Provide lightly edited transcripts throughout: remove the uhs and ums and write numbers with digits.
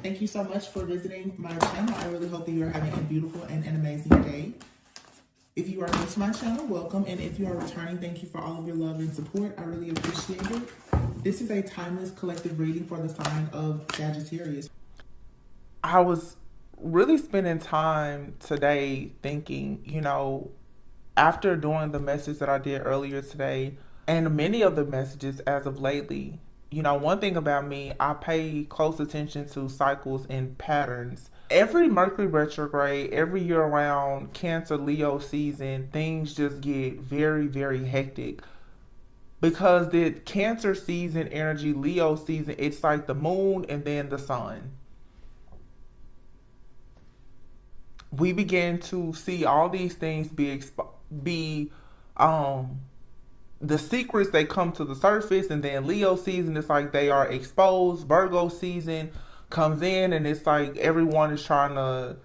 Thank you so much for visiting my channel. I really hope that you are having a beautiful and an amazing day. If you are new to my channel, welcome. And if you are returning, thank you for all of your love and support. I really appreciate it. This is a timeless collective reading for the sign of Sagittarius. I was really spending time today thinking, after doing the message that I did earlier today and many of the messages as of lately, one thing about me, I pay close attention to cycles and patterns. Every Mercury retrograde, every year around Cancer, Leo season, things just get very, very hectic. Because the Cancer season energy, Leo season, it's like the moon and then the sun. We begin to see all these things be the secrets, they come to the surface, and then Leo season, it's like they are exposed. Virgo season comes in and it's like everyone is trying to,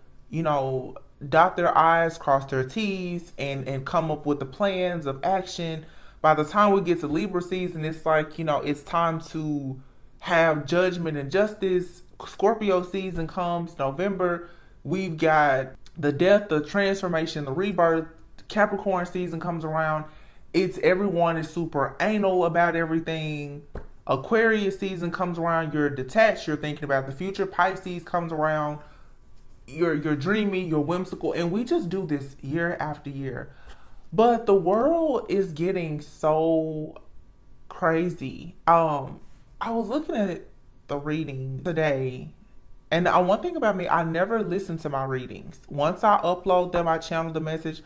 dot their I's, cross their T's, and come up with the plans of action. By the time we get to Libra season, it's like, it's time to have judgment and justice. Scorpio season comes, November. We've got the death, the transformation, the rebirth. Capricorn season comes around. It's everyone is super anal about everything. Aquarius season comes around. You're detached. You're thinking about the future. Pisces comes around. You're dreamy. You're whimsical. And we just do this year after year. But the world is getting so crazy. I was looking at the reading today. And one thing about me, I never listen to my readings. Once I upload them, I channel the message.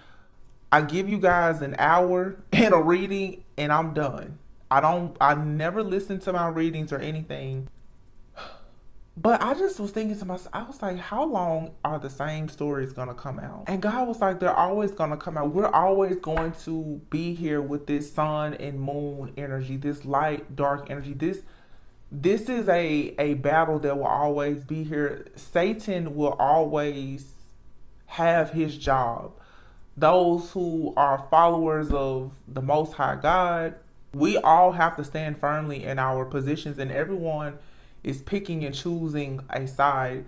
I give you guys an hour and a reading and I'm done. I never listen to my readings or anything. But I just was thinking to myself, I was like, how long are the same stories going to come out? And God was like, they're always going to come out. We're always going to be here with this sun and moon energy, this light, dark energy. This is a battle that will always be here. Satan will always have his job. Those who are followers of the Most High God, we all have to stand firmly in our positions, and everyone is picking and choosing a side.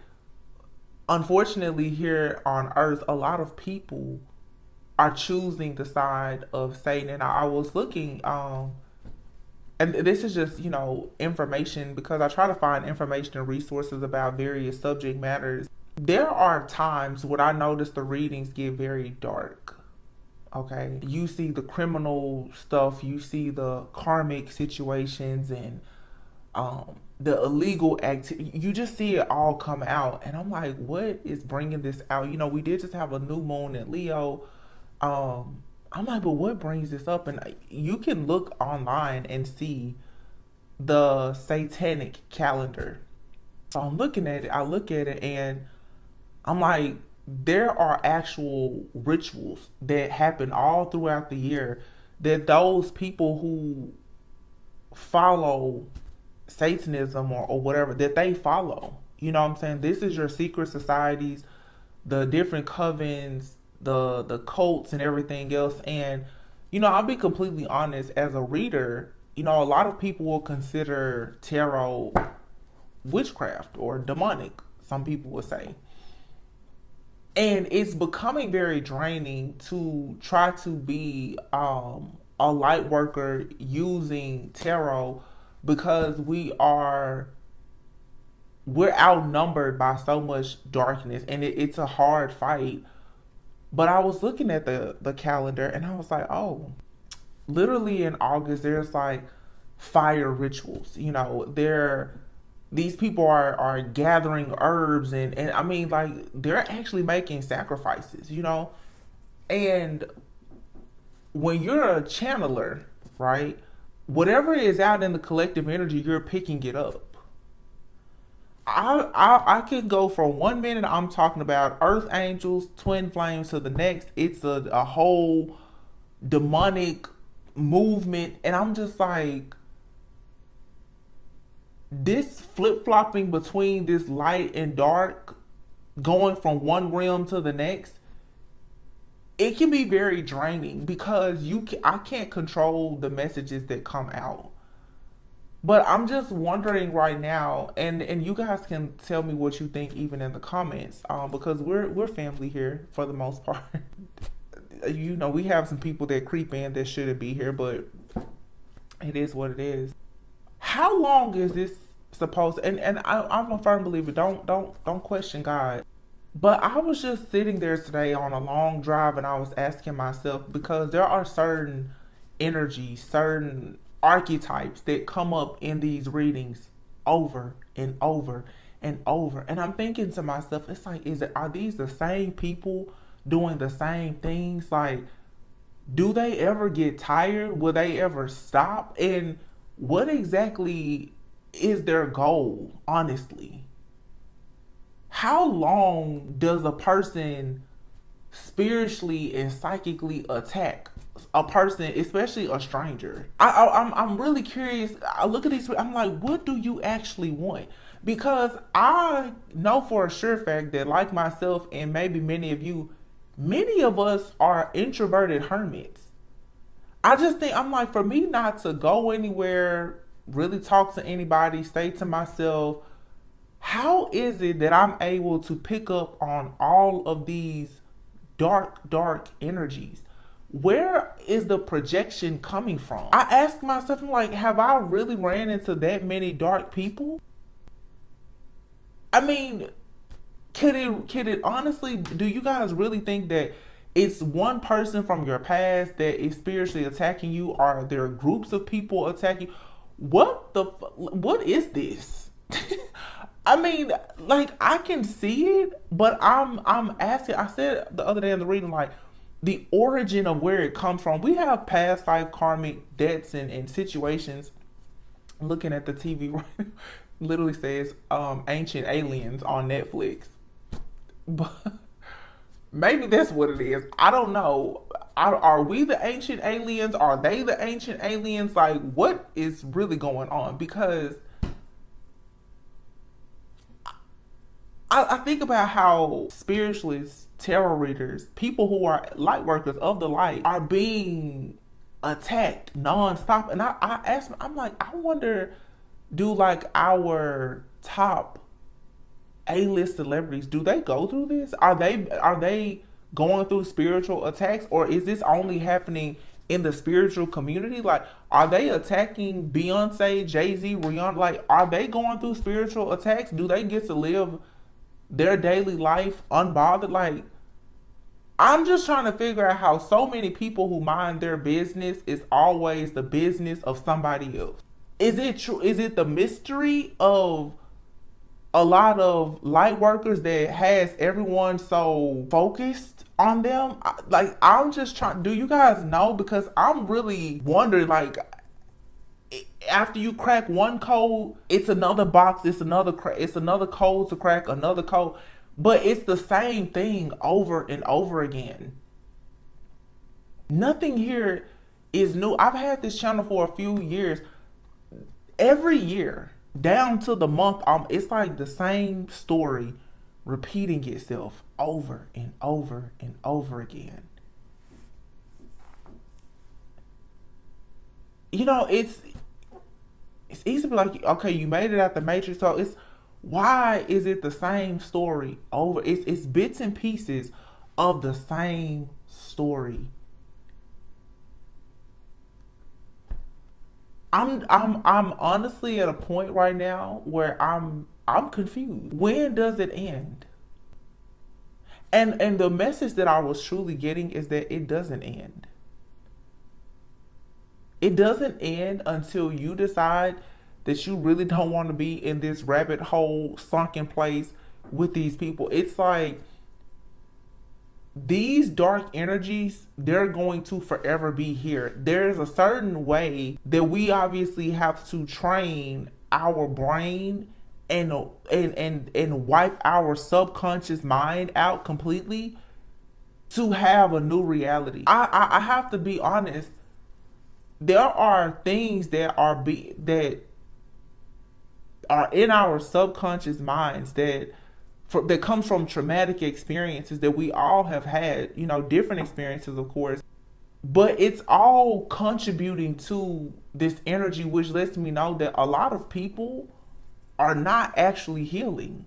Unfortunately, here on earth, a lot of people are choosing the side of Satan. And I was looking, and this is just, information, because I try to find information and resources about various subject matters. There are times when I notice the readings get very dark. Okay. You see the criminal stuff, you see the karmic situations and the illegal activity. You just see it all come out. And I'm like, what is bringing this out? We did just have a new moon in Leo. I'm like, but what brings this up? And you can look online and see the satanic calendar. So I'm looking at it. I look at it and I'm like, there are actual rituals that happen all throughout the year that those people who follow Satanism or whatever, that they follow. You know what I'm saying? This is your secret societies, the different covens, the cults and everything else. And, I'll be completely honest, as a reader, a lot of people will consider tarot witchcraft or demonic, some people would say. And it's becoming very draining to try to be a light worker using tarot, because we're outnumbered by so much darkness, and it's a hard fight. But I was looking at the calendar and I was like, oh, literally in August, there's like fire rituals. These people are gathering herbs and I mean, like, they're actually making sacrifices, And when you're a channeler, right, whatever is out in the collective energy, you're picking it up. I can go for 1 minute, I'm talking about earth angels, twin flames, to the next it's a whole demonic movement, and I'm just like, this flip-flopping between this light and dark, going from one realm to the next, it can be very draining, because I can't control the messages that come out. But I'm just wondering right now, and you guys can tell me what you think even in the comments, because we're family here for the most part. We have some people that creep in that shouldn't be here, but it is what it is. How long is this supposed? I'm a firm believer. Don't question God. But I was just sitting there today on a long drive, and I was asking myself, because there are certain energies, certain archetypes that come up in these readings over and over and over. And I'm thinking to myself, it's like, are these the same people doing the same things? Like, do they ever get tired? Will they ever stop? And what exactly is their goal, honestly? How long does a person spiritually and psychically attack a person, especially a stranger? I'm really curious. I look at these. I'm like, what do you actually want? Because I know for a sure fact that, like myself and maybe many of you, many of us are introverted hermits. I just think, I'm like, for me not to go anywhere, really talk to anybody, stay to myself, how is it that I'm able to pick up on all of these dark energies? Where is the projection coming from? I ask myself, I'm like, have I really ran into that many dark people? I mean, can it honestly, do you guys really think that it's one person from your past that is spiritually attacking you? Are there groups of people attacking you? What is this? I mean, like, I can see it, but I'm asking. I said the other day in the reading, like, the origin of where it comes from. We have past life karmic debts and situations. Looking at the TV, right, literally says Ancient Aliens on Netflix. But maybe that's what it is. I don't know. Are we the ancient aliens? Are they the ancient aliens? Like, what is really going on? Because I think about how spiritualists, tarot readers, people who are light workers of the light are being attacked nonstop. And I ask, I'm like, I wonder, do like our top A-list celebrities, do they go through this? Are they going through spiritual attacks, or is this only happening in the spiritual community? Like, are they attacking Beyonce, Jay-Z, Rihanna? Like, are they going through spiritual attacks? Do they get to live their daily life unbothered? Like, I'm just trying to figure out how so many people who mind their business is always the business of somebody else. Is it true? Is it the mystery of a lot of light workers that has everyone so focused on them? Like, I'm just trying, do you guys know? Because I'm really wondering, like, after you crack one code, it's another box, it's another code to crack, another code, but it's the same thing over and over again. Nothing here is new. I've had this channel for a few years. Every year, down to the month, it's like the same story repeating itself over and over and over again. It's easy to be like, okay, you made it out the matrix, so it's, why is it the same story over? It's bits and pieces of the same story. I'm honestly at a point right now where I'm confused. When does it end? And the message that I was truly getting is that it doesn't end. It doesn't end until you decide that you really don't want to be in this rabbit hole, sunken place with these people. It's like, these dark energies, they're going to forever be here. There's a certain way that we obviously have to train our brain and wipe our subconscious mind out completely to have a new reality. I have to be honest. There are things that are in our subconscious minds that comes from traumatic experiences that we all have had, different experiences, of course. But it's all contributing to this energy, which lets me know that a lot of people are not actually healing.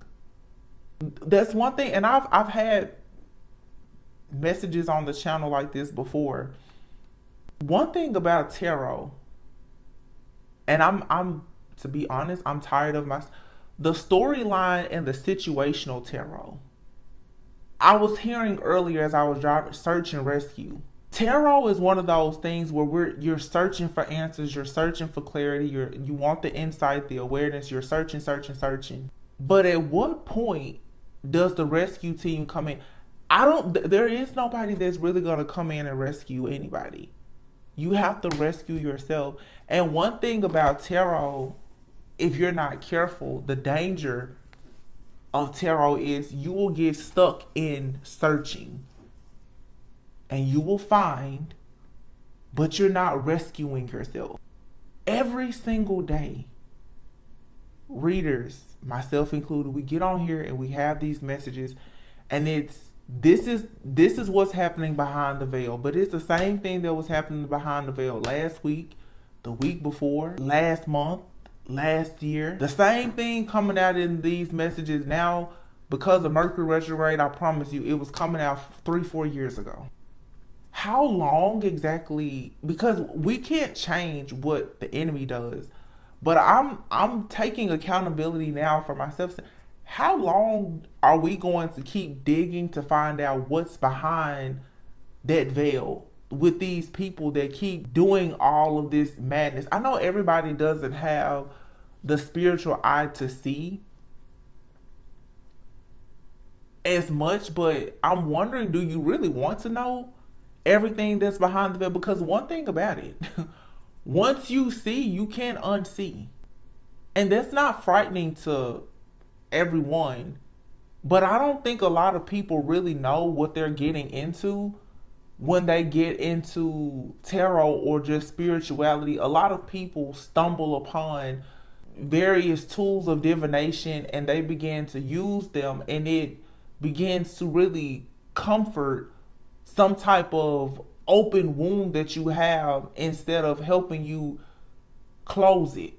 That's one thing, and I've had messages on the channel like this before. One thing about tarot, and I'm to be honest, I'm tired of the storyline and the situational tarot. I was hearing earlier as I was driving, search and rescue. Tarot is one of those things where you're searching for answers, you're searching for clarity, you want the insight, the awareness, you're searching. But at what point does the rescue team come in? There is nobody that's really gonna come in and rescue anybody. You have to rescue yourself. And one thing about tarot, if you're not careful, the danger of tarot is you will get stuck in searching. And you will find, but you're not rescuing yourself. Every single day, readers, myself included, we get on here and we have these messages, and this is what's happening behind the veil. But it's the same thing that was happening behind the veil last week, the week before, last month, last year. The same thing coming out in these messages now because of Mercury retrograde. I promise you, it was coming out 3-4 years ago. How long exactly? Because we can't change what the enemy does, but I'm taking accountability now for myself. How long are we going to keep digging to find out what's behind that veil with these people that keep doing all of this madness? I know everybody doesn't have the spiritual eye to see as much, but I'm wondering, do you really want to know everything that's behind the veil? Because one thing about it, once you see, you can't unsee. And that's not frightening to everyone, but I don't think a lot of people really know what they're getting into when they get into tarot or just spirituality. A lot of people stumble upon various tools of divination and they begin to use them, and it begins to really comfort some type of open wound that you have instead of helping you close it.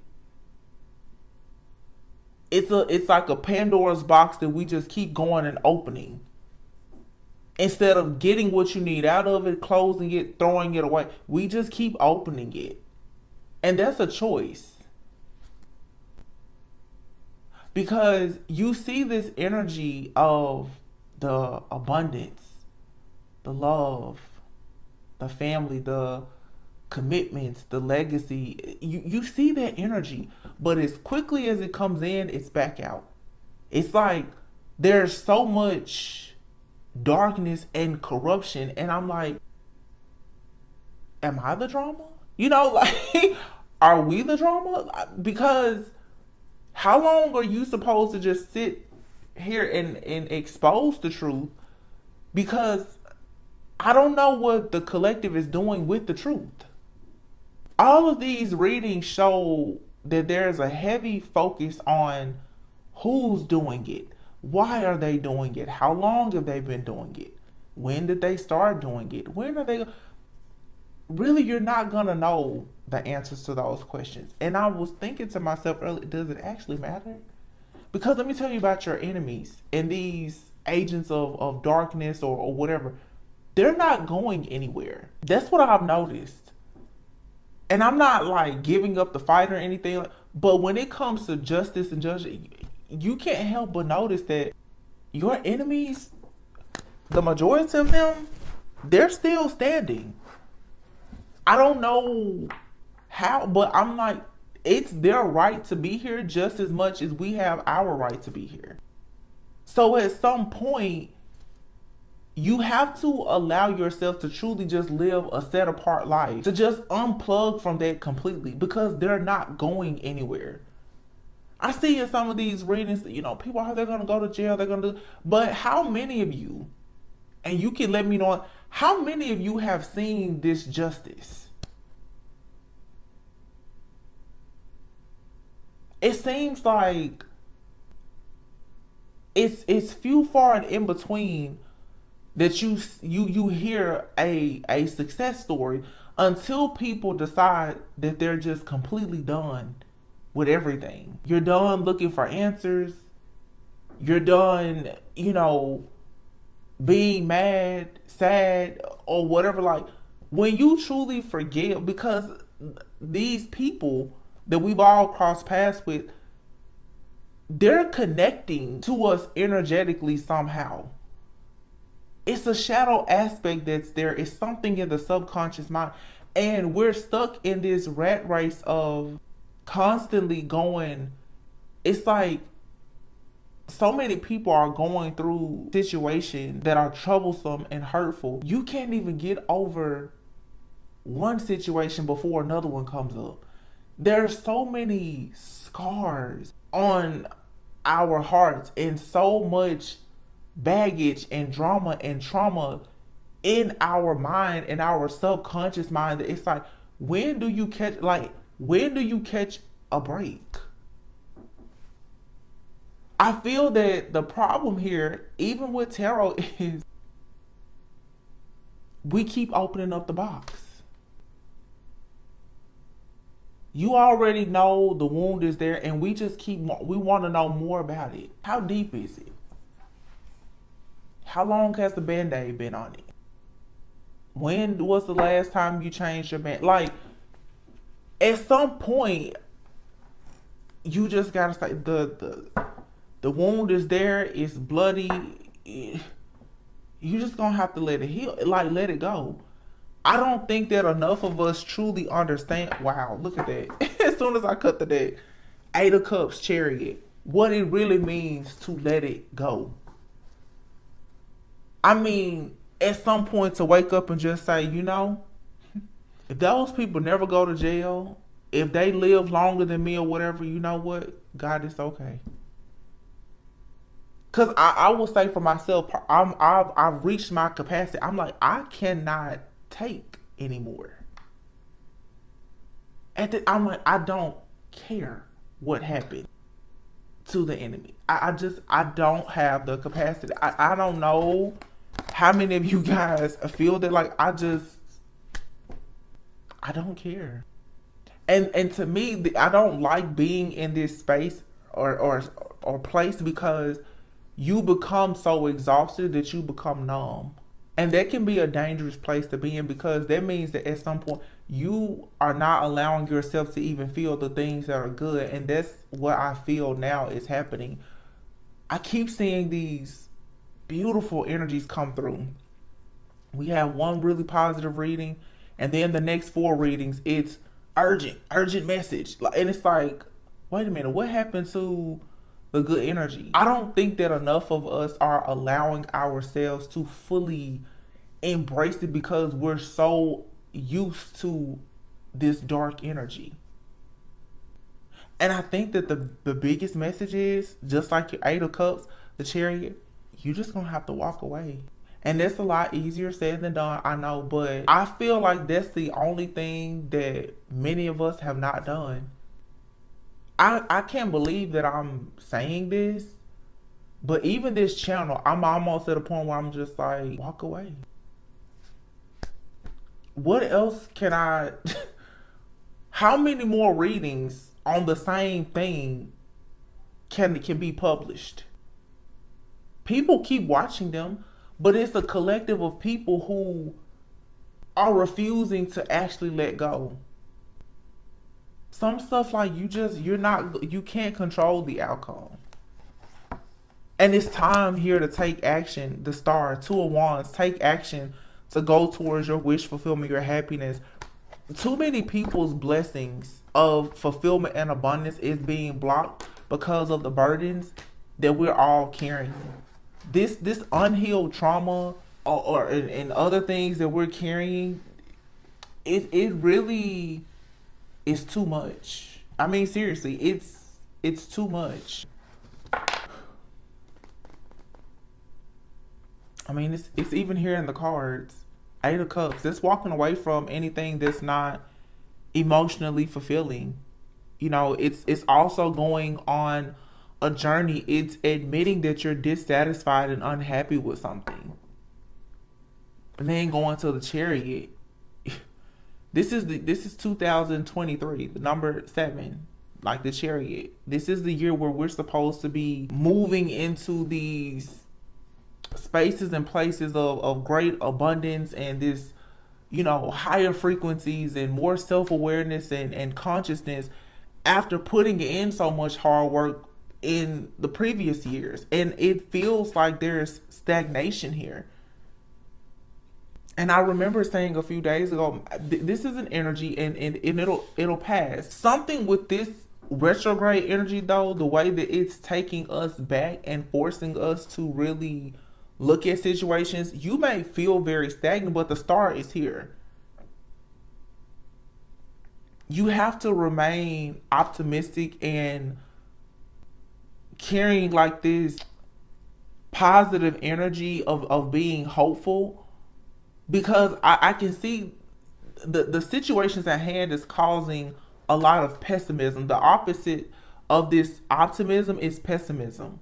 It's like a Pandora's box that we just keep going and opening. Instead of getting what you need out of it, closing it, throwing it away, we just keep opening it. And that's a choice. Because you see this energy of the abundance, the love, the family, the commitments, the legacy. You see that energy, but as quickly as it comes in, it's back out. It's like there's so much darkness and corruption, and I'm like, am I the drama? Like, are we the drama? Because how long are you supposed to just sit here and expose the truth? Because I don't know what the collective is doing with the truth. All of these readings show that there's a heavy focus on who's doing it. Why are they doing it? How long have they been doing it? When did they start doing it? When are they? Really, you're not going to know the answers to those questions. And I was thinking to myself earlier, does it actually matter? Because let me tell you about your enemies and these agents of darkness or whatever. They're not going anywhere. That's what I've noticed. And I'm not like giving up the fight or anything, but when it comes to justice and judgment, you can't help but notice that your enemies, the majority of them, they're still standing. I don't know how, but I'm like, it's their right to be here just as much as we have our right to be here. So at some point, you have to allow yourself to truly just live a set apart life, to just unplug from that completely, because they're not going anywhere. I see in some of these readings, people are, they're going to go to jail, they're going to do, but how many of you, and you can let me know, how many of you have seen this justice? It seems like it's few far and in between that you hear a success story until people decide that they're just completely done with everything. You're done looking for answers. You're done, being mad, sad, or whatever. Like, when you truly forgive, because these people that we've all crossed paths with, they're connecting to us energetically somehow. It's a shadow aspect that's there. It's something in the subconscious mind. And we're stuck in this rat race of constantly going. It's like so many people are going through situations that are troublesome and hurtful. You can't even get over one situation before another one comes up. There's so many scars on our hearts and so much baggage and drama and trauma in our mind, in our subconscious mind, that it's like, when do you catch a break? I feel that the problem here, even with tarot, is we keep opening up the box. You already know the wound is there, and we want to know more about it. How deep is it? How long has the Band-Aid been on it? When was the last time you changed your band? Like, at some point, you just gotta say the wound is there. It's bloody. You just gonna have to let it heal. Like, let it go. I don't think that enough of us truly understand. Wow, look at that. As soon as I cut the deck, 8 of Cups, Chariot. What it really means to let it go. I mean, at some point, to wake up and just say, if those people never go to jail, if they live longer than me or whatever, you know what? God, it's okay. Because I will say for myself, I've reached my capacity. I'm like, I cannot take anymore. I'm like, I don't care what happened to the enemy. I don't have the capacity. I don't know how many of you guys feel that. Like, I don't care. And to me, I don't like being in this space or place, because you become so exhausted that you become numb. And that can be a dangerous place to be in, because that means that at some point you are not allowing yourself to even feel the things that are good. And that's what I feel now is happening. I keep seeing these beautiful energies come through. We have one really positive reading, and then the next 4 readings, it's urgent message. And it's like, wait a minute, what happened to the good energy? I don't think that enough of us are allowing ourselves to fully embrace it, because we're so used to this dark energy. And I think that the biggest message is, just like your 8 of Cups, the Chariot, you're just gonna have to walk away. And that's a lot easier said than done, I know, but I feel like that's the only thing that many of us have not done. I can't believe that I'm saying this, but even this channel, I'm almost at a point where I'm just like, walk away. What else can I... How many more readings on the same thing can be published? People keep watching them, but it's a collective of people who are refusing to actually let go. Some stuff, like, you can't control the outcome. And it's time here to take action. The Star, 2 of Wands, take action to go towards your wish fulfillment, your happiness. Too many people's blessings of fulfillment and abundance is being blocked because of the burdens that we're all carrying. This unhealed trauma and other things that we're carrying, it really is too much. I mean, seriously, it's too much. I mean, it's even here in the cards. 8 of Cups. It's walking away from anything that's not emotionally fulfilling. It's also going on a journey. It's admitting that you're dissatisfied and unhappy with something. And then going to the Chariot. This is 2023, the number 7, like the Chariot. This is the year where we're supposed to be moving into these spaces and places of great abundance and this, higher frequencies and more self-awareness and consciousness after putting in so much hard work in the previous years. And it feels like there's stagnation here. And I remember saying a few days ago, this is an energy and it'll pass. Something with this retrograde energy though, the way that it's taking us back and forcing us to really look at situations, you may feel very stagnant, but the star is here. You have to remain optimistic and carrying like this positive energy of being hopeful, because I can see the situations at hand is causing a lot of pessimism. The opposite of this optimism is pessimism.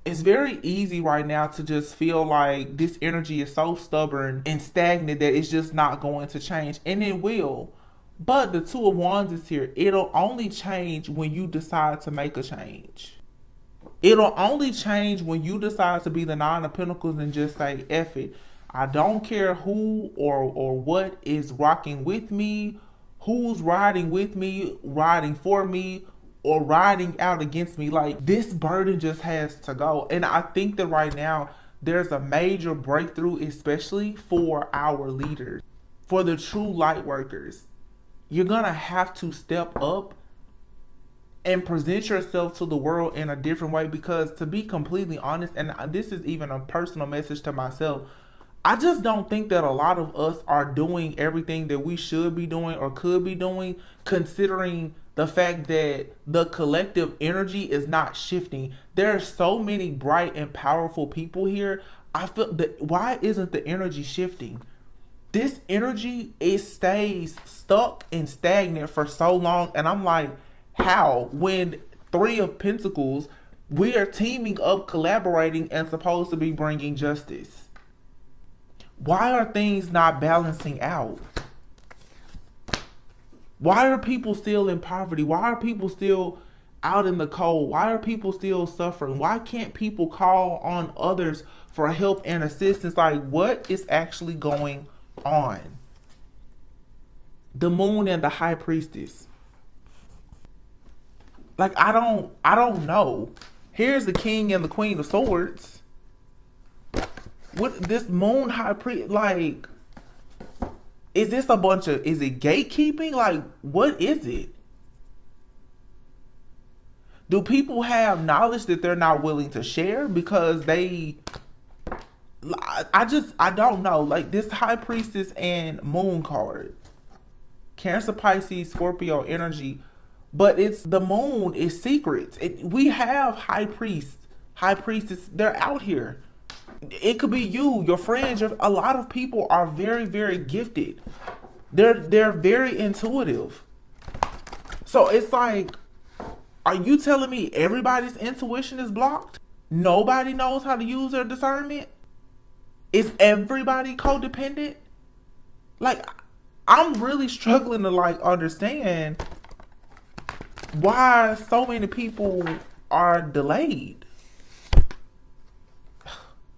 It's very easy right now to just feel like this energy is so stubborn and stagnant that it's just not going to change. And it will. But the Two of Wands is here. It'll only change when you decide to make a change. It'll only change when you decide to be the Nine of Pentacles and just say, F it. I don't care who or what is rocking with me, who's riding with me, riding for me, or riding out against me. Like, this burden just has to go. And I think that right now there's a major breakthrough, especially for our leaders, for the true light workers. You're going to have to step up and present yourself to the world in a different way, because to be completely honest, and this is even a personal message to myself, I just don't think that a lot of us are doing everything that we should be doing or could be doing, considering the fact that the collective energy is not shifting. There are so many bright and powerful people here. I feel that, why isn't the energy shifting? This energy, it stays stuck and stagnant for so long. And I'm like, how? When Three of Pentacles, we are teaming up, collaborating, and supposed to be bringing justice. Why are things not balancing out? Why are people still in poverty? Why are people still out in the cold? Why are people still suffering? Why can't people call on others for help and assistance? Like, what is actually going on? The Moon and the High Priestess. Like, I don't know. Here's the King and the Queen of Swords. What this Moon High Priest, like, is this a bunch of, is it gatekeeping? Like, what is it? Do people have knowledge that they're not willing to share because I don't know. Like, this High Priestess and Moon card, Cancer, Pisces, Scorpio energy, but it's the Moon is secrets. We have High Priestess, they're out here. It could be you, your friends. A lot of people are very, very gifted. They're very intuitive. So it's like, are you telling me everybody's intuition is blocked? Nobody knows how to use their discernment? Is everybody codependent? Like, I'm really struggling to understand why so many people are delayed.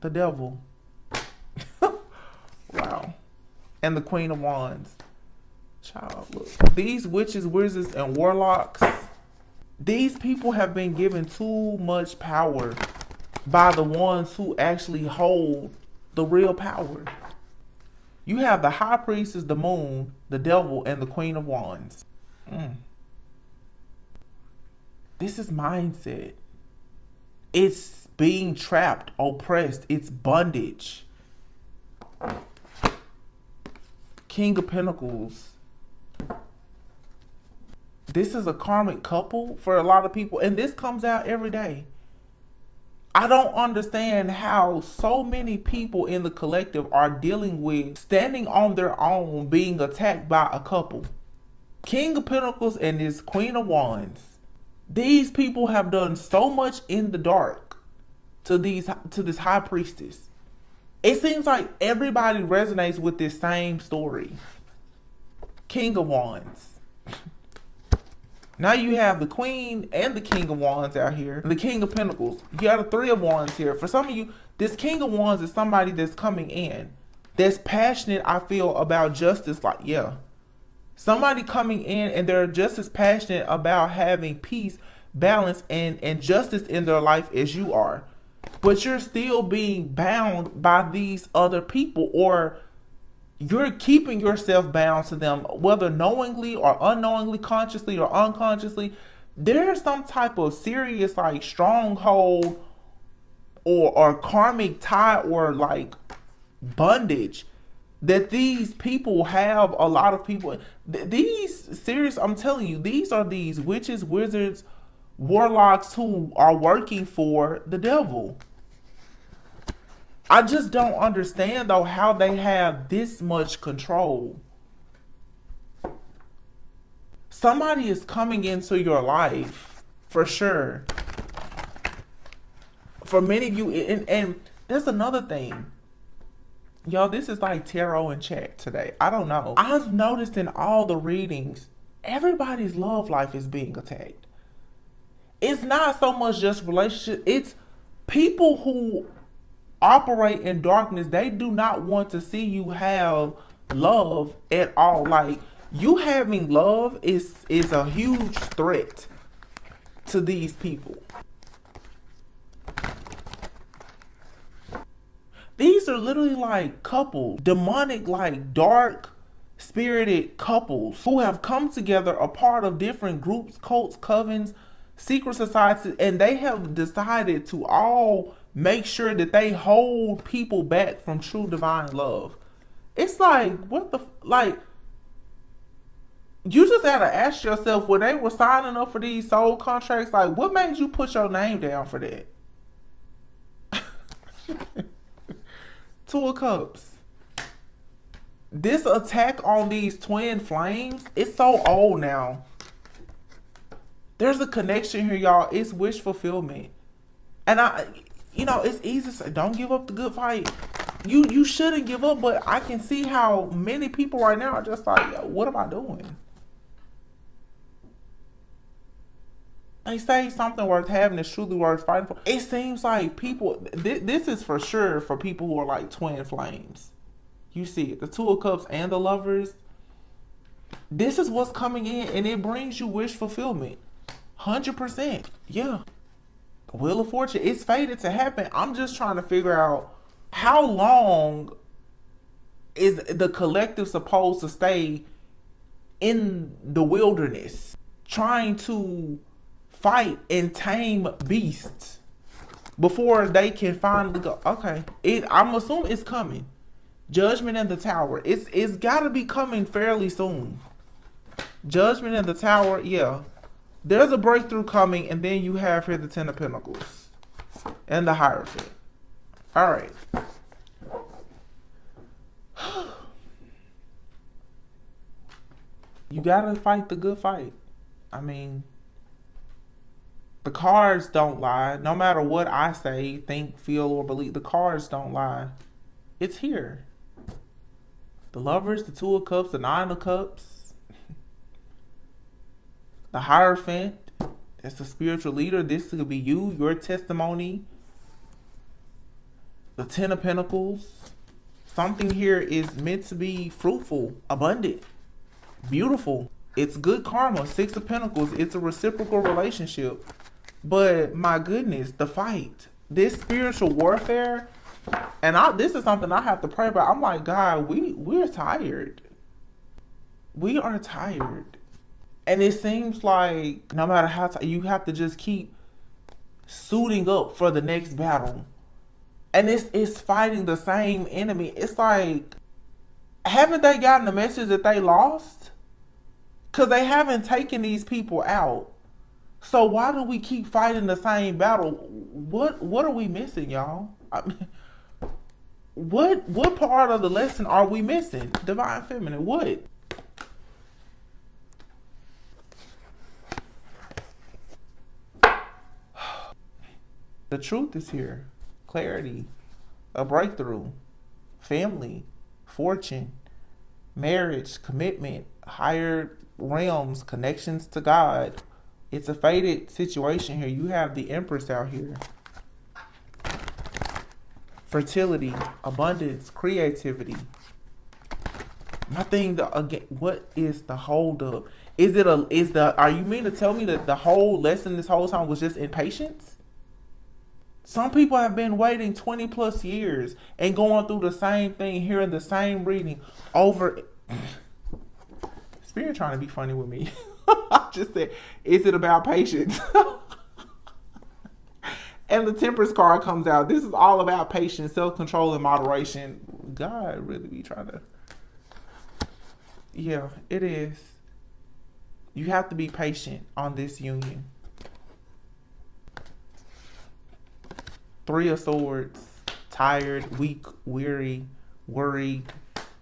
The Devil. Wow. And the Queen of Wands. Child, look. These witches, wizards, and warlocks, these people have been given too much power by the ones who actually hold the real power. You have the High Priestess, the Moon, the Devil, and the Queen of Wands. This is mindset. It's being trapped, oppressed. It's bondage. King of Pentacles. This is a karmic couple for a lot of people, and this comes out every day. I don't understand how so many people in the collective are dealing with standing on their own, being attacked by a couple. King of Pentacles and this Queen of Wands. These people have done so much in the dark to this High Priestess. It seems like everybody resonates with this same story. King of Wands. Now you have the Queen and the King of Wands out here. The King of Pentacles. You got the Three of Wands here. For some of you, this King of Wands is somebody that's coming in. That's passionate, I feel, about justice. Like, yeah. Somebody coming in and they're just as passionate about having peace, balance, and justice in their life as you are. But you're still being bound by these other people, or you're keeping yourself bound to them, whether knowingly or unknowingly, consciously or unconsciously. There's some type of serious like stronghold or karmic tie or like bondage that these people have. A lot of people, these serious, I'm telling you, these are these witches, wizards, warlocks who are working for the devil. I just don't understand though how they have this much control. Somebody is coming into your life for sure. For many of you, and there's another thing. Y'all, this is like tarot and chat today. I don't know. I've noticed in all the readings, everybody's love life is being attacked. It's not so much just relationship. It's people who operate in darkness. They do not want to see you have love at all. Like, you having love is a huge threat to these people. These are literally like couples, demonic, like dark spirited couples who have come together, a part of different groups, cults, covens, secret societies, and they have decided to all make sure that they hold people back from true divine love. It's like, what the, like, you just gotta ask yourself, when they were signing up for these soul contracts, like, what made you put your name down for that? Two of Cups. This attack on these twin flames, it's so old now. There's a connection here, y'all. It's wish fulfillment. And it's easy to say, don't give up the good fight. You shouldn't give up, but I can see how many people right now are just like, yo, what am I doing? They say something worth having is truly worth fighting for. It seems like people, this is for sure for people who are like twin flames. You see it, the Two of Cups and the Lovers. This is what's coming in, and it brings you wish fulfillment. 100%. Yeah. The Wheel of Fortune, it's fated to happen. I'm just trying to figure out, how long is the collective supposed to stay in the wilderness trying to fight and tame beasts before they can finally go? Okay, I'm assuming it's coming. Judgment in the Tower. It's got to be coming fairly soon. Judgment in the Tower, yeah. There's a breakthrough coming, and then you have here the Ten of Pentacles and the Hierophant. All right. You gotta fight the good fight. I mean, the cards don't lie. No matter what I say, think, feel, or believe, the cards don't lie. It's here. The Lovers, the Two of Cups, the Nine of Cups, the Hierophant. That's the spiritual leader. This could be you, your testimony. The Ten of Pentacles. Something here is meant to be fruitful, abundant, beautiful. It's good karma. Six of Pentacles. It's a reciprocal relationship. But my goodness, the fight, this spiritual warfare, and this is something I have to pray about. I'm like, God, we're tired. We are tired. And it seems like no matter how you have to just keep suiting up for the next battle. And it's fighting the same enemy. It's like, haven't they gotten the message that they lost? Because they haven't taken these people out. So why do we keep fighting the same battle? What are we missing, y'all? I mean, what part of the lesson are we missing? Divine Feminine, what? The truth is here. Clarity. A breakthrough. family, fortune, marriage, commitment, higher realms, connections to God. It's a fated situation here. You have the Empress out here. Fertility, abundance, creativity. My thing, again, what is the holdup? Are you mean to tell me that the whole lesson this whole time was just impatience? Some people have been waiting 20 plus years and going through the same thing, hearing the same reading over. Spirit trying to be funny with me. I just said, is it about patience? And the Temperance card comes out. This is all about patience, self-control, and moderation. God really be trying to. Yeah, it is. You have to be patient on this union. Three of Swords, tired, weak, weary, worried.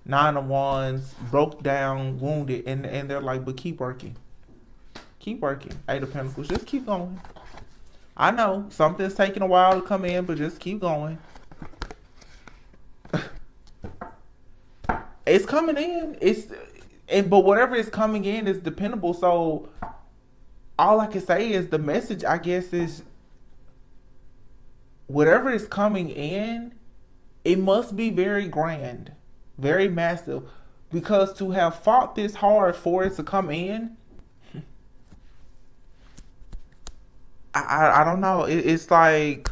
Nine of Wands, broke down, wounded, and they're like, but keep working. Keep working. Eight of Pentacles, just keep going. I know something's taking a while to come in, but just keep going. It's coming in. But whatever is coming in is dependable. So all I can say is the message, I guess, is whatever is coming in, it must be very grand, very massive, because to have fought this hard for it to come in, I don't know. It's like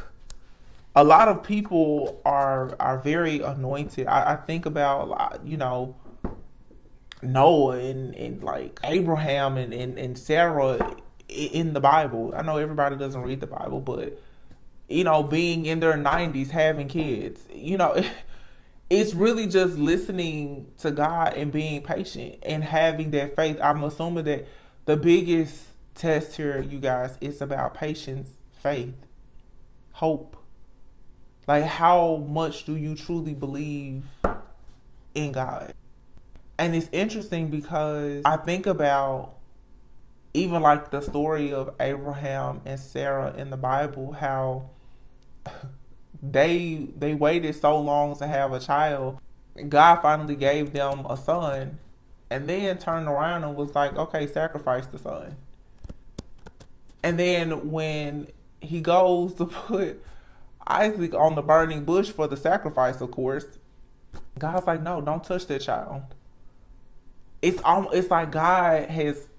a lot of people are very anointed. I think about, Noah and like Abraham and Sarah in the Bible. I know everybody doesn't read the Bible, but being in their 90s, having kids, it's really just listening to God and being patient and having that faith. I'm assuming that the biggest test here, you guys, is about patience, faith, hope. Like, how much do you truly believe in God? And it's interesting because I think about even like the story of Abraham and Sarah in the Bible, how they waited so long to have a child. God finally gave them a son and then turned around and was like, okay, sacrifice the son. And then when he goes to put Isaac on the burning bush for the sacrifice, of course, God's like, no, don't touch that child. It's like God has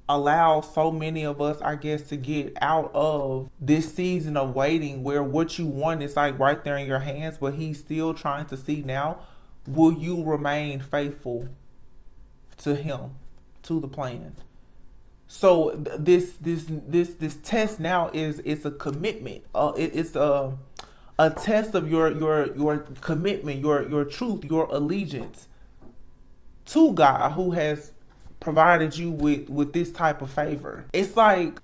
allowed so many of us, I guess, to get out of this season of waiting where what you want is like right there in your hands, but he's still trying to see now, will you remain faithful to him, to the plan? So this test now it's a commitment. It's a test of your commitment, your truth, your allegiance to God, who has provided you with this type of favor. It's like,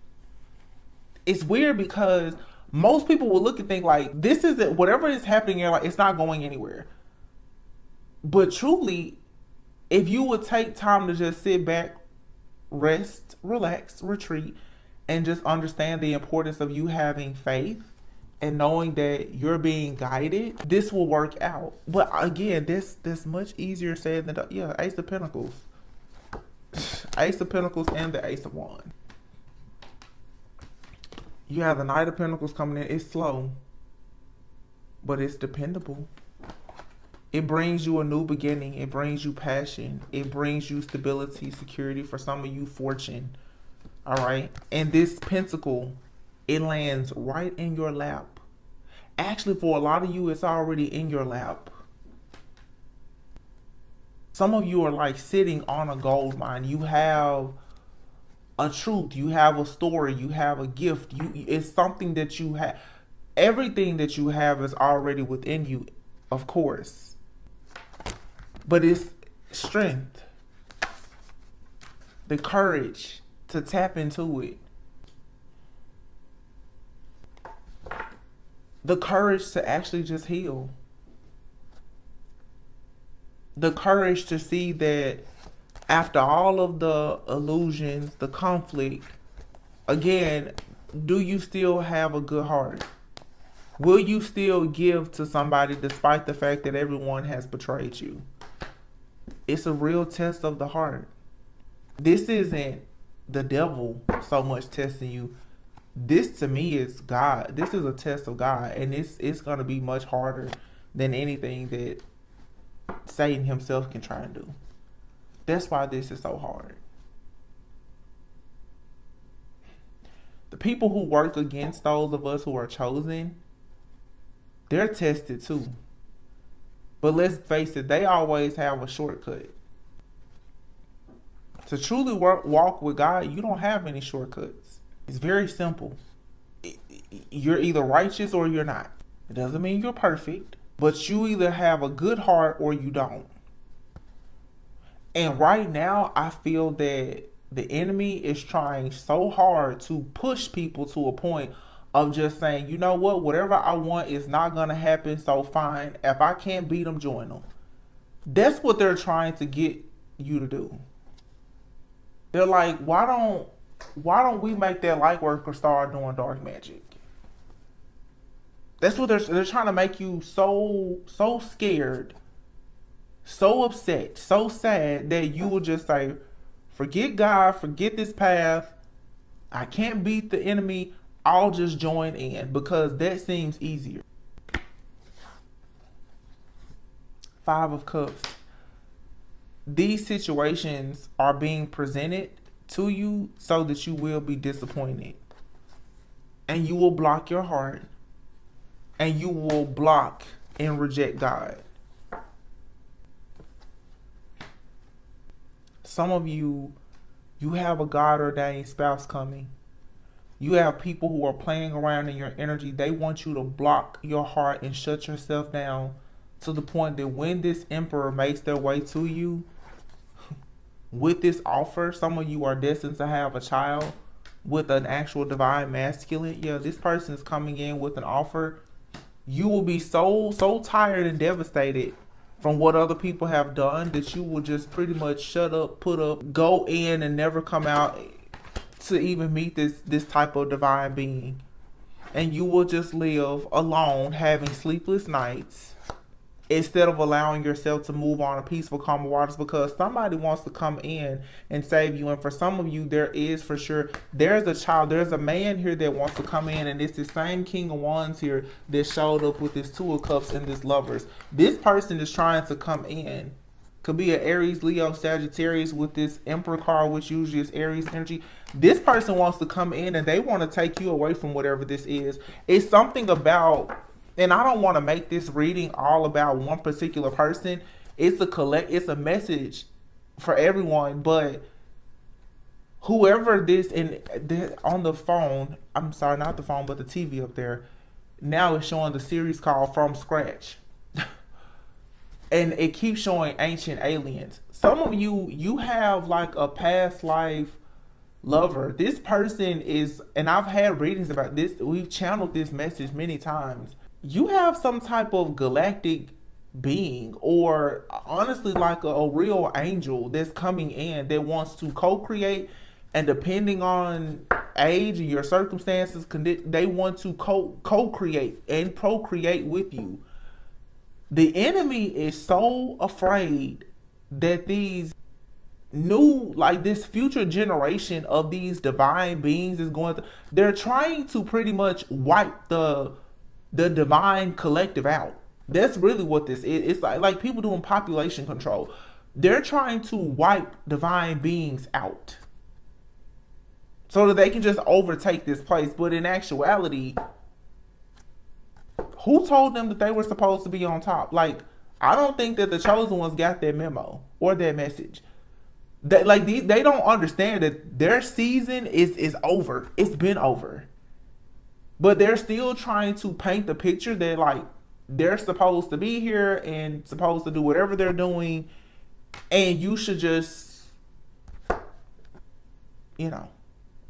it's weird because most people will look and think like, this isn't, whatever is happening in your life, it's not going anywhere. But truly, if you would take time to just sit back, rest, relax, retreat, and just understand the importance of you having faith and knowing that you're being guided, this will work out. But again, this much easier said than done. Yeah, Ace of Pentacles. Ace of Pentacles and the Ace of Wands. You have the Knight of Pentacles coming in. It's slow, but it's dependable. It brings you a new beginning. It brings you passion. It brings you stability, security. For some of you, fortune. All right. And this pentacle, it lands right in your lap. Actually, for a lot of you, it's already in your lap. Some of you are like sitting on a gold mine. You have a truth. You have a story. You have a gift. It's something that you have. Everything that you have is already within you, of course. But it's strength, the courage to tap into it, the courage to actually just heal, the courage to see that after all of the illusions, the conflict, again, do you still have a good heart? Will you still give to somebody despite the fact that everyone has betrayed you? It's a real test of the heart. This isn't the devil so much testing you. This to me is God. This is a test of God, and it's going to be much harder than anything that Satan himself can try and do. That's why this is so hard. The people who work against those of us who are chosen, they're tested too. But let's face it, they always have a shortcut. To truly walk with God, you don't have any shortcuts. It's very simple. You're either righteous or you're not. It doesn't mean you're perfect, but you either have a good heart or you don't. And right now, I feel that the enemy is trying so hard to push people to a point of just saying, you know what, whatever I want is not going to happen, so fine. If I can't beat them, join them. That's what they're trying to get you to do. They're like, why don't we make that light worker start doing dark magic? That's what they're trying to make you so scared, so upset, so sad that you will just say, forget God, forget this path. I can't beat the enemy. I'll just join in because that seems easier. 5 of Cups. These situations are being presented to you so that you will be disappointed. And you will block your heart. And you will block and reject God. Some of you have a God-ordained spouse coming. You have people who are playing around in your energy. They want you to block your heart and shut yourself down to the point that when this emperor makes their way to you with this offer, some of you are destined to have a child with an actual divine masculine. Yeah, this person is coming in with an offer. You will be so tired and devastated from what other people have done that you will just pretty much shut up, put up, go in and never come out to even meet this type of divine being. And you will just live alone, having sleepless nights, instead of allowing yourself to move on to peaceful, calm waters, because somebody wants to come in and save you. And for some of you, there is for sure, there's a man here that wants to come in, and it's the same King of Wands here that showed up with this 2 of Cups and this Lovers. This person is trying to come in. Could be an Aries, Leo, Sagittarius with this Emperor card, which usually is Aries energy. This person wants to come in and they want to take you away from whatever this is. It's something about, and I don't want to make this reading all about one particular person. It's a message for everyone, but whoever this, and on the phone, I'm sorry, not the phone, but the TV up there, now it's showing the series called From Scratch. And it keeps showing ancient aliens. Some of you have like a past life lover. This person is, and I've had readings about this. We've channeled this message many times. You have some type of galactic being, or honestly like a real angel that's coming in that wants to co-create, and depending on age and your circumstances, they want to co-create and procreate with you. The enemy is so afraid that these new, like this future generation of these divine beings is going to, they're trying to pretty much wipe the divine collective out. That's really what this is. It's like people doing population control. They're trying to wipe divine beings out so that they can just overtake this place. But in actuality, who told them that they were supposed to be on top? Like, I don't think that the chosen ones got that memo or that message. That they don't understand that their season is over. It's been over. But they're still trying to paint the picture that like they're supposed to be here and supposed to do whatever they're doing, and you should just,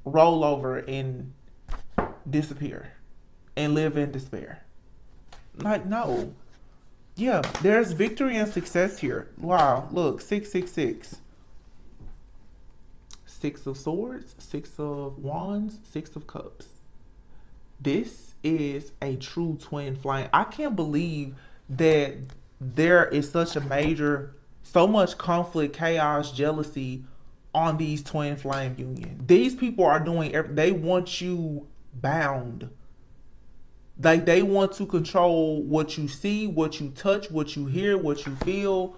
roll over and disappear and live in despair. Like, no. Yeah, there's victory and success here. Wow, look, 666. 6 of Swords, 6 of Wands, 6 of Cups. This is a true twin flame. I can't believe that there is such a major, so much conflict, chaos, jealousy on these twin flame unions. These people are doing, they want you bound. Like they want to control what you see, what you touch, what you hear, what you feel.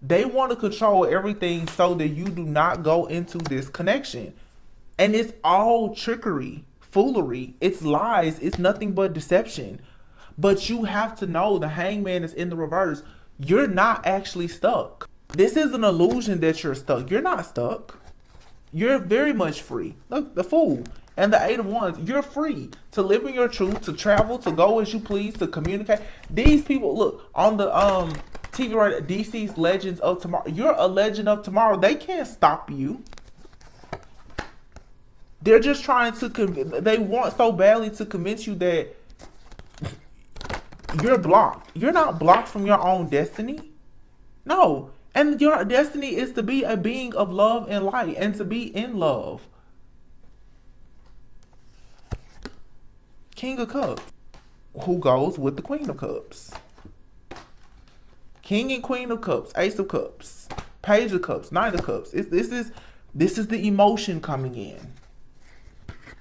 They want to control everything so that you do not go into this connection. And it's all trickery, foolery, it's lies, it's nothing but deception. But you have to know the hangman is in the reverse. You're not actually stuck. This is an illusion that you're stuck. You're not stuck. You're very much free. Look, the Fool and the Eight of Wands, you're free to live in your truth, to travel, to go as you please, to communicate. These people, look, on the TV right, DC's Legends of Tomorrow. You're a legend of tomorrow. They can't stop you. They're just trying to, they want so badly to convince you that you're blocked. You're not blocked from your own destiny. No. And your destiny is to be a being of love and light and to be in love. King of Cups. Who goes with the Queen of Cups? King and Queen of Cups. Ace of Cups. Page of Cups. Knight of Cups. This is the emotion coming in.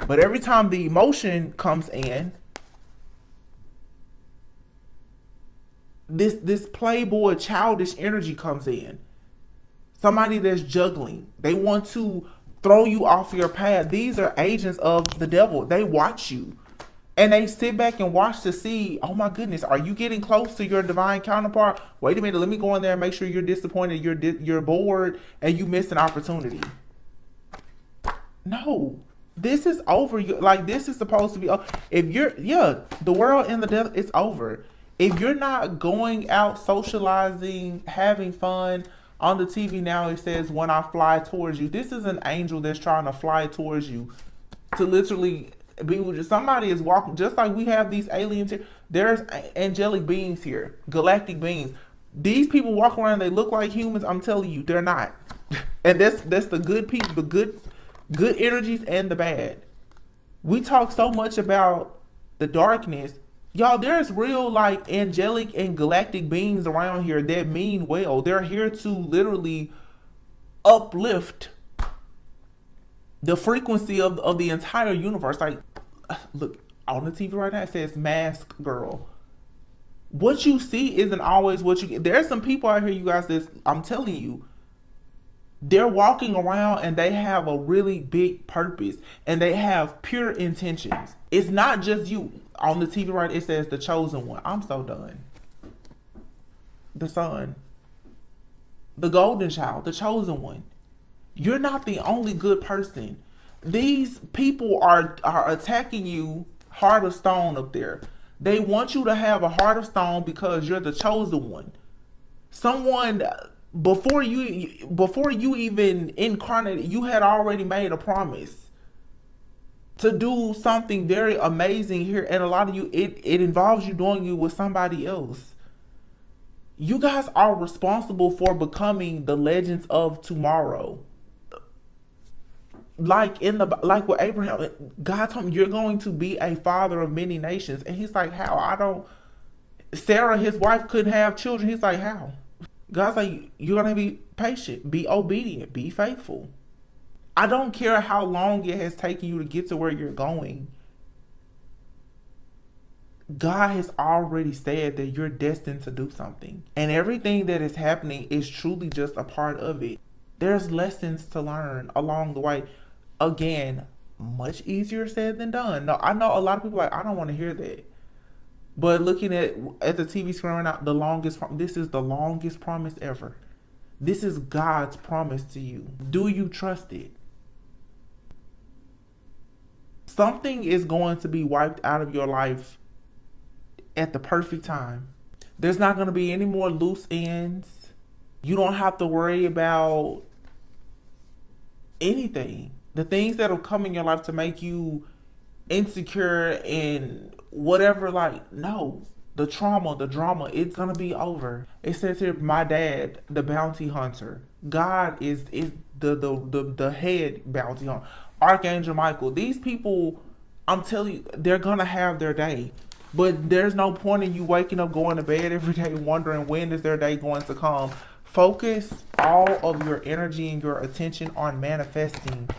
But every time the emotion comes in, this playboy childish energy comes in. Somebody that's juggling. They want to throw you off your path. These are agents of the devil. They watch you. And they sit back and watch to see, oh my goodness, are you getting close to your divine counterpart? Wait a minute, let me go in there and make sure you're disappointed, you're bored, and you missed an opportunity. No. This is over. Like, this is supposed to be, if you're, the world and the devil, it's over. If you're not going out, socializing, having fun, on the TV now it says, when I fly towards you. This is an angel that's trying to fly towards you to literally be with you. Somebody is walking, just like we have these aliens here. There's angelic beings here, galactic beings. These people walk around, they look like humans. I'm telling you, they're not. And that's the good people, the good energies and the bad. We talk so much about the darkness. Y'all, there's real like angelic and galactic beings around here that mean well. They're here to literally uplift the frequency of the entire universe. Like, look, on the TV right now it says mask girl. What you see isn't always what you get. There's some people out here, you guys, that I'm telling you, they're walking around and they have a really big purpose and they have pure intentions. It's not just you. On the TV right, it says the chosen one. I'm so done. The son, the golden child, the chosen one. You're not the only good person. These people are attacking you, heart of stone up there. They want you to have a heart of stone because you're the chosen one. Someone, before you even incarnated, you had already made a promise to do something very amazing here. And a lot of you, it involves you doing it with somebody else. You guys are responsible for becoming the legends of tomorrow. Like with Abraham, God told him, you're going to be a father of many nations. And he's like, how? Sarah, his wife, couldn't have children. He's like, how? God's like, you're going to be patient, be obedient, be faithful. I don't care how long it has taken you to get to where you're going. God has already said that you're destined to do something. And everything that is happening is truly just a part of it. There's lessons to learn along the way. Again, much easier said than done. No, I know a lot of people are like, I don't want to hear that. But looking at the TV screen right now, this is the longest promise ever. This is God's promise to you. Do you trust it? Something is going to be wiped out of your life at the perfect time. There's not going to be any more loose ends. You don't have to worry about anything. The things that will come in your life to make you insecure and whatever, like, no. The trauma, the drama, it's going to be over. It says here, my dad, the bounty hunter. God is the head bounty hunter. Archangel Michael. These people I'm telling you, they're gonna have their day. But there's no point in you waking up, going to bed every day, wondering when is their day going to come. Focus all of your energy and your attention on manifesting.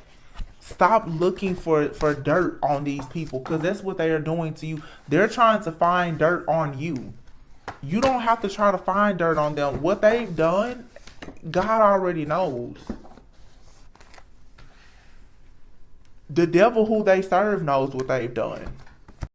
Stop looking for dirt on these people, because that's what they are doing to you. They're trying to find dirt on you. You don't have to try to find dirt on them. What they've done, God already knows. The devil who they serve knows what they've done.